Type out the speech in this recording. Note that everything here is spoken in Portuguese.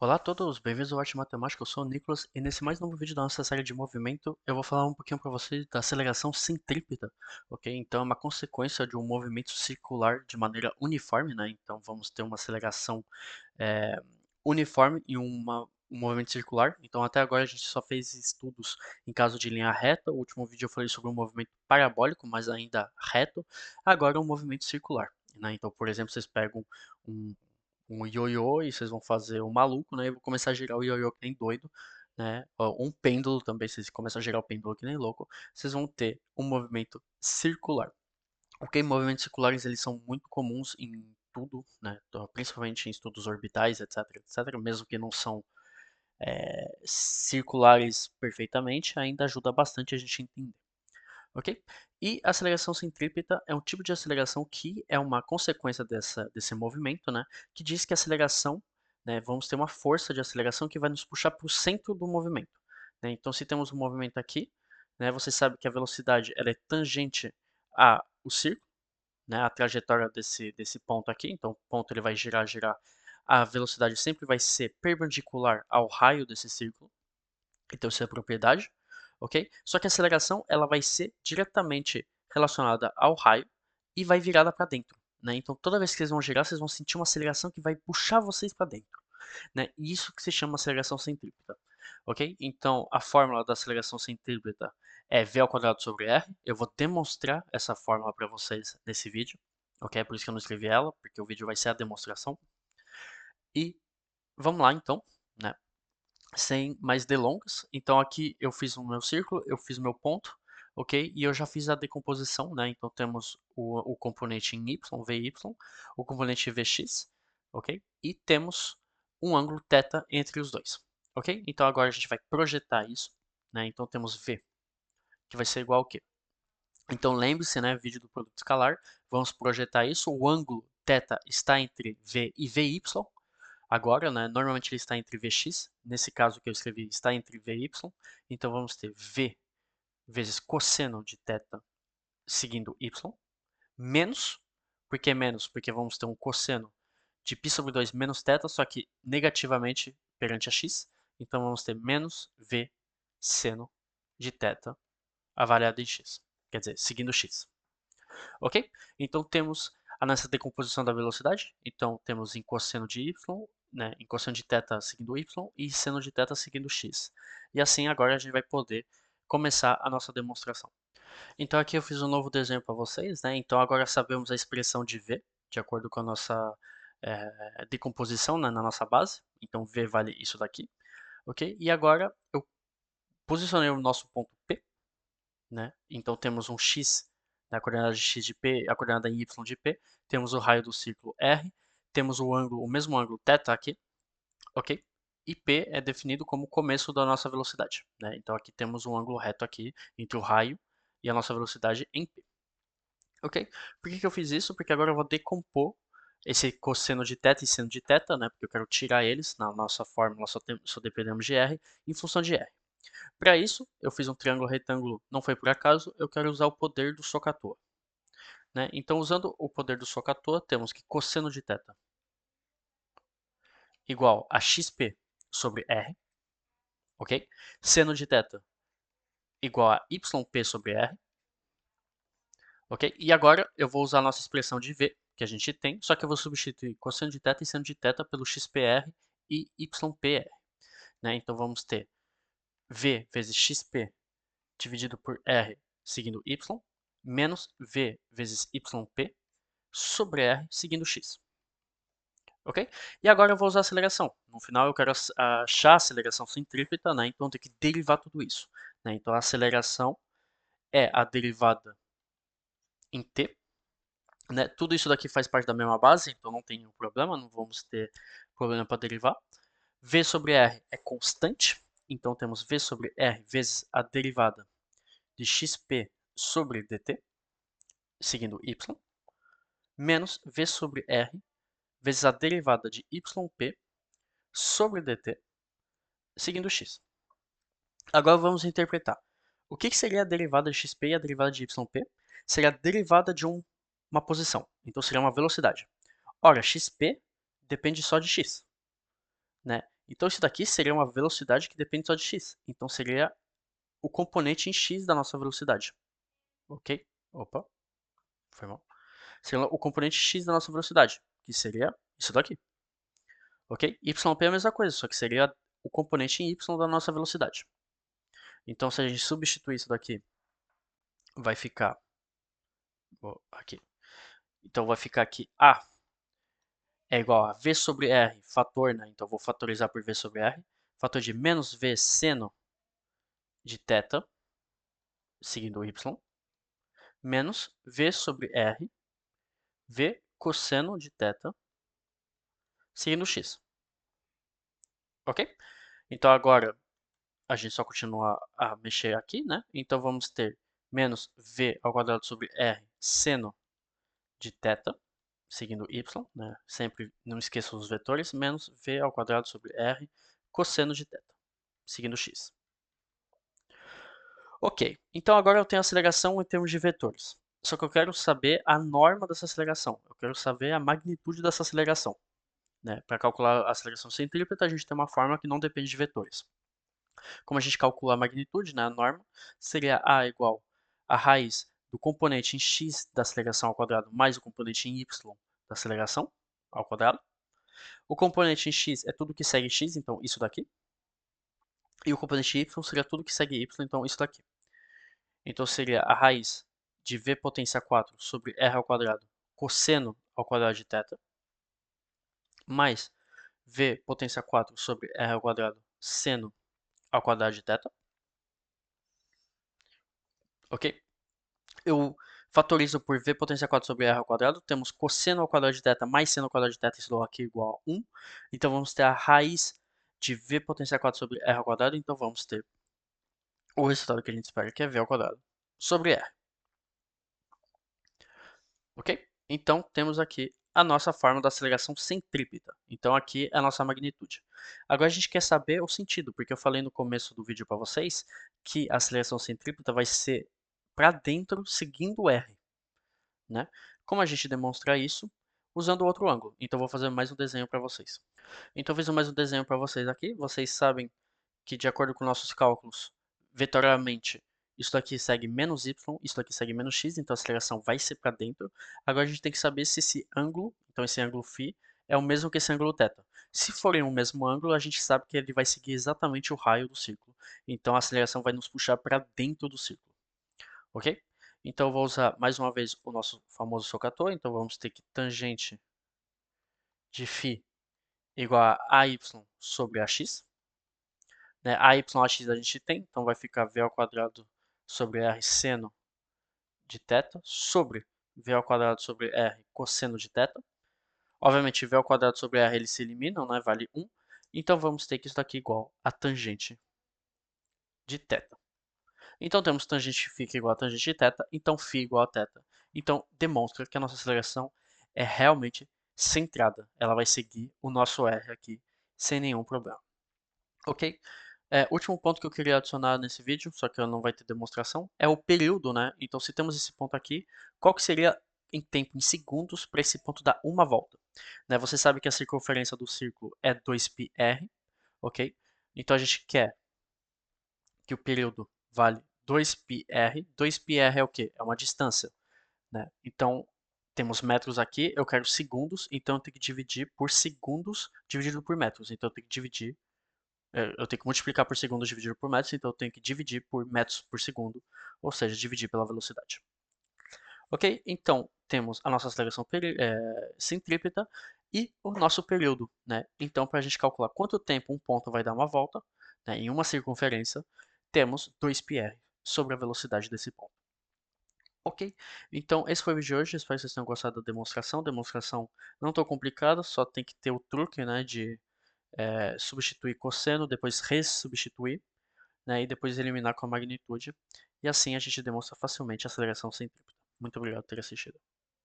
Olá a todos, bem-vindos ao Arte Matemática, eu sou o Nicolas e nesse mais novo vídeo da nossa série de movimento eu vou falar um pouquinho para vocês da aceleração centrípeta, ok? Então é uma consequência de um movimento circular de maneira uniforme, né? Então vamos ter uma aceleração é, uniforme em um movimento circular. Então até agora a gente só fez estudos em caso de linha reta, o último vídeo eu falei sobre um movimento parabólico, mas ainda reto, agora é um movimento circular, né? Então, por exemplo, vocês pegam um um ioiô e vocês vão fazer o maluco, né? E vou começar a girar o ioiô que nem doido, né? Ó, um pêndulo também, vocês começam a girar o pêndulo que nem louco, vocês vão ter um movimento circular. Ok? Movimentos circulares eles são muito comuns em tudo, né? Então, principalmente em estudos orbitais, etc, etc. Mesmo que não são circulares perfeitamente, ainda ajuda bastante a gente a entender. Ok? E a aceleração centrípeta é um tipo de aceleração que é uma consequência desse movimento, né? Que diz que a aceleração, né, vamos ter uma força de aceleração que vai nos puxar para o centro do movimento. Né? Então, se temos um movimento aqui, né, você sabe que a velocidade ela é tangente ao círculo, né, a trajetória desse ponto aqui. Então, o ponto ele vai girar, girar. A velocidade sempre vai ser perpendicular ao raio desse círculo. Então isso é propriedade, ok? Só que a aceleração ela vai ser diretamente relacionada ao raio e vai virada para dentro, né? Então toda vez que vocês vão girar, vocês vão sentir uma aceleração que vai puxar vocês para dentro, né? E isso que se chama aceleração centrípeta, ok? Então a fórmula da aceleração centrípeta é v ao quadrado sobre r. Eu vou demonstrar essa fórmula para vocês nesse vídeo, ok? É por isso que eu não escrevi ela, porque o vídeo vai ser a demonstração. E vamos lá então, né? Sem mais delongas. Então aqui eu fiz o meu círculo, eu fiz o meu ponto, ok? E eu já fiz a decomposição, né? Então temos o componente em y, vy, o componente vx, ok? E temos um ângulo θ entre os dois, ok? Então agora a gente vai projetar isso, né? Então temos v, que vai ser igual ao quê? Então lembre-se, né? Vídeo do produto escalar, vamos projetar isso, o ângulo θ está entre v e vy, agora, né, normalmente ele está entre Vx, nesse caso que eu escrevi está entre Vy, então vamos ter V vezes cosseno de θ seguindo y, menos, por que menos? Porque vamos ter um cosseno de π sobre 2 menos θ, só que negativamente perante a x, então vamos ter menos V seno de θ avaliado em x, quer dizer, seguindo x. Ok? Então temos a nossa decomposição da velocidade. Então temos em cosseno de y, né, em cosseno de θ seguindo y e seno de θ seguindo x. E assim agora a gente vai poder começar a nossa demonstração. Então aqui eu fiz um novo desenho para vocês, né? Então agora sabemos a expressão de v, de acordo com a nossa decomposição, né, na nossa base. Então v vale isso daqui, ok? E agora eu posicionei o nosso ponto P, né? Então temos um x, né, a coordenada de x de P, a coordenada em y de P, temos o raio do círculo R, temos o ângulo, o mesmo ângulo θ aqui, ok? E P é definido como o começo da nossa velocidade, né? Então aqui temos um ângulo reto aqui entre o raio e a nossa velocidade em P, ok? Por que eu fiz isso? Porque agora eu vou decompor esse cosseno de θ e seno de θ, né? Porque eu quero tirar eles, na nossa fórmula só dependemos de R, em função de R. Para isso, eu fiz um triângulo retângulo, não foi por acaso, eu quero usar o poder do SOHCAHTOA, né? Então, usando o poder do SOHCAHTOA, temos que cosseno de θ igual a xp sobre r, ok? Seno de θ igual a yp sobre r, ok? E agora eu vou usar a nossa expressão de v, que a gente tem, só que eu vou substituir cosseno de θ e seno de θ pelo xpr e ypr, né? Então, vamos ter v vezes xp dividido por r seguindo y, menos v vezes yp sobre r seguindo x. Ok? E agora eu vou usar a aceleração. No final eu quero achar a aceleração centrípeta, né? Então eu tenho que derivar tudo isso, né? Então a aceleração é a derivada em t, né? Tudo isso daqui faz parte da mesma base, então não tem nenhum problema, não vamos ter problema para derivar. V sobre r é constante, então temos v sobre r vezes a derivada de xp sobre dt, seguindo y, menos v sobre r vezes a derivada de yp sobre dt, seguindo x. Agora vamos interpretar. O que seria a derivada de xp e a derivada de yp? Seria a derivada de uma posição, então seria uma velocidade. Ora, xp depende só de x, né? Então isso daqui seria uma velocidade que depende só de x. Então seria o componente em x da nossa velocidade. Ok? Opa, foi mal. Seria o componente x da nossa velocidade, que seria isso daqui. Ok? YP é a mesma coisa, só que seria o componente em y da nossa velocidade. Então se a gente substituir isso daqui, vai ficar aqui. Então vai ficar aqui A é igual a V sobre R, fator, né? Então vou fatorizar por V sobre R. Fator de menos V seno de θ, seguindo o Y, menos V sobre R, V cosseno de θ, seguindo o X. Ok? Então agora a gente só continua a mexer aqui, né? Então vamos ter menos V ao quadrado sobre R seno de θ, seguindo y, né? Sempre não esqueça os vetores, menos V ao quadrado sobre R cosseno de θ, seguindo x. Ok, então agora eu tenho a aceleração em termos de vetores. Só que eu quero saber a norma dessa aceleração. Eu quero saber a magnitude dessa aceleração. Né? Para calcular a aceleração centrípeta, a gente tem uma fórmula que não depende de vetores. Como a gente calcula a magnitude, né, a norma, seria A igual a raiz do componente em x da aceleração ao quadrado mais o componente em y da aceleração ao quadrado. O componente em x é tudo que segue x, então isso daqui. E o componente y seria tudo que segue y, então isso daqui. Então seria a raiz de v potência 4 sobre r ao quadrado cosseno ao quadrado de θ, mais v potência 4 sobre r ao quadrado seno ao quadrado de θ. Ok? Eu fatorizo por v potência 4 sobre r ao quadrado, temos cosseno ao quadrado de θ mais seno ao quadrado de θ, isso aqui igual a 1. Então vamos ter a raiz de v potência 4 sobre r ao quadrado, então vamos ter o resultado que a gente espera, que é v ao quadrado sobre r. Ok? Então temos aqui a nossa fórmula da aceleração centrípeta. Então aqui é a nossa magnitude. Agora a gente quer saber o sentido, porque eu falei no começo do vídeo para vocês que a aceleração centrípeta vai ser para dentro seguindo R. Né? Como a gente demonstra isso? Usando outro ângulo. Então vou fazer mais um desenho para vocês. Então fiz mais um desenho para vocês aqui. Vocês sabem que de acordo com nossos cálculos, vetorialmente, isso daqui segue menos y, isso daqui segue menos x, então a aceleração vai ser para dentro. Agora a gente tem que saber se esse ângulo, então esse ângulo φ, é o mesmo que esse ângulo θ. Se forem o mesmo ângulo, a gente sabe que ele vai seguir exatamente o raio do círculo. Então a aceleração vai nos puxar para dentro do círculo. Ok? Então eu vou usar mais uma vez o nosso famoso socator. Então vamos ter que tangente de φ igual a AY sobre AX. Né? AY, AX a gente tem, então vai ficar V ao quadrado sobre R seno de θ sobre V ao quadrado sobre R cosseno de θ. Obviamente, V ao quadrado sobre R eles se eliminam, né? Vale 1. Então vamos ter que isso daqui igual a tangente de θ. Então temos tangente φ igual a tangente de θ, então φ igual a θ. Então demonstra que a nossa aceleração é realmente centrada. Ela vai seguir o nosso R aqui sem nenhum problema. Ok? Último ponto que eu queria adicionar nesse vídeo, só que não vai ter demonstração, é o período, né? Então se temos esse ponto aqui, qual que seria em tempo, em segundos, para esse ponto dar uma volta? Né? Você sabe que a circunferência do círculo é 2πr, ok? Então a gente quer que o período vale 2πr. 2πr é o quê? É uma distância, né? Então, temos metros aqui, eu quero segundos, então eu tenho que dividir por segundos dividido por metros. Então, eu tenho que dividir, eu tenho que multiplicar por segundos dividido por metros, então eu tenho que dividir por metros por segundo, ou seja, dividir pela velocidade. Ok? Então, temos a nossa aceleração centrípeta e o nosso período, né? Então, para a gente calcular quanto tempo um ponto vai dar uma volta, né, em uma circunferência, temos 2πr sobre a velocidade desse ponto. Ok? Então, esse foi o vídeo de hoje. Espero que vocês tenham gostado da demonstração. Demonstração não tão complicada, só tem que ter o truque, né, de substituir cosseno, depois ressubstituir, né, e depois eliminar com a magnitude. E assim a gente demonstra facilmente a aceleração centrípeta. Muito obrigado por ter assistido.